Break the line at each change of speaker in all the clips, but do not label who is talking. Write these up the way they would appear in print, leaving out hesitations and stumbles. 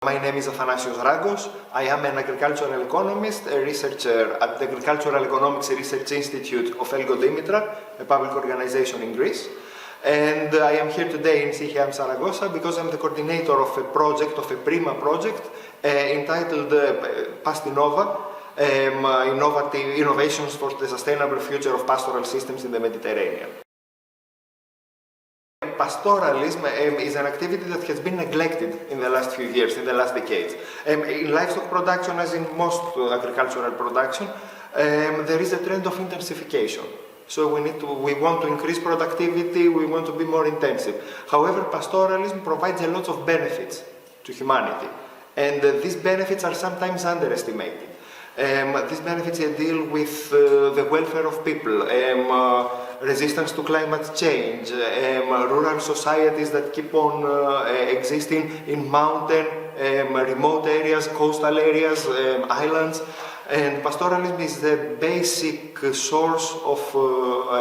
My name is Athanasios Ragkos. I am an agricultural economist, a researcher at the Agricultural Economics Research Institute of ELGO-DIMITRA, a public organization in Greece. And I am here today in CIHEAM Zaragoza because I'm the coordinator of a project, of a PRIMA project, entitled PASTINNOVA, Innovations for the Sustainable Future of Pastoral Systems in the Mediterranean. Pastoralism is an activity that has been neglected in the last few years, in the last decades. In livestock production, as in most agricultural production, there is a trend of intensification. So we want to increase productivity, we want to be more intensive. However, pastoralism provides a lot of benefits to humanity, and these benefits are sometimes underestimated. These benefits deal with the welfare of people, resistance to climate change, rural societies that keep on existing in mountain, remote areas, coastal areas, islands. And pastoralism is the basic source of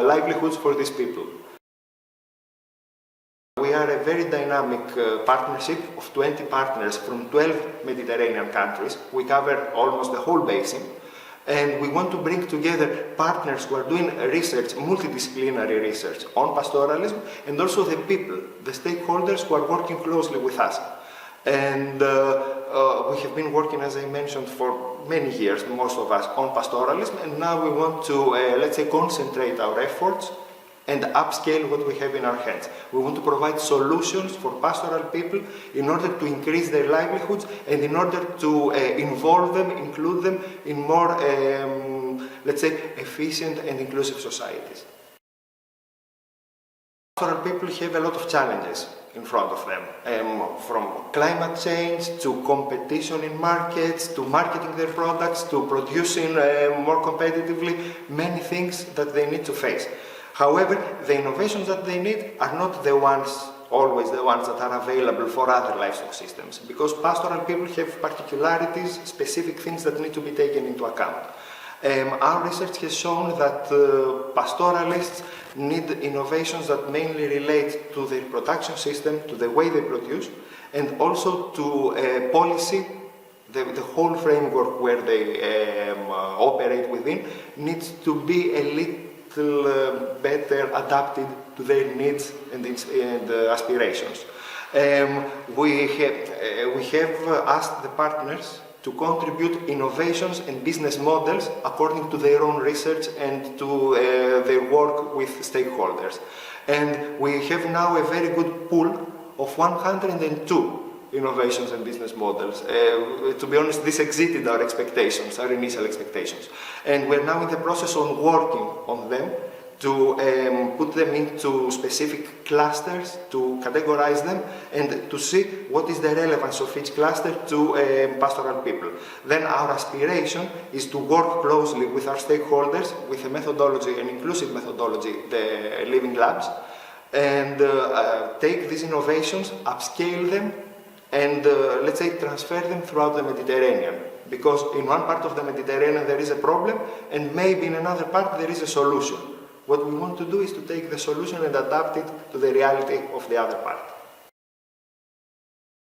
livelihoods for these people. We are a very dynamic partnership of 20 partners from 12 Mediterranean countries. We cover almost the whole basin. And we want to bring together partners who are doing research, multidisciplinary research on pastoralism, and also the people, the stakeholders who are working closely with us. And we have been working, as I mentioned, for many years, most of us, on pastoralism, and now we want to, let's say, concentrate our efforts and upscale what we have in our hands. We want to provide solutions for pastoral people in order to increase their livelihoods and in order to involve them, include them in more, let's say, efficient and inclusive societies. Pastoral people have a lot of challenges in front of them, from climate change to competition in markets, to marketing their products, to producing more competitively, many things that they need to face. However, the innovations that they need are not always the ones that are available for other livestock systems, because pastoral people have particularities, specific things that need to be taken into account. Our research has shown that pastoralists need innovations that mainly relate to their production system, to the way they produce, and also to policy. The whole framework where they operate within needs to be a little better adapted to their needs and aspirations. We have asked the partners to contribute innovations and business models according to their own research and to their work with stakeholders. And we have now a very good pool of 102 innovations and business models. To be honest, this exceeded our expectations, our initial expectations. And we're now in the process of working on them to put them into specific clusters, to categorize them, and to see what is the relevance of each cluster to pastoral people. Then our aspiration is to work closely with our stakeholders with a methodology, an inclusive methodology, the living labs, and take these innovations, upscale them, and let's say transfer them throughout the Mediterranean. Because in one part of the Mediterranean there is a problem, and maybe in another part there is a solution. What we want to do is to take the solution and adapt it to the reality of the other part.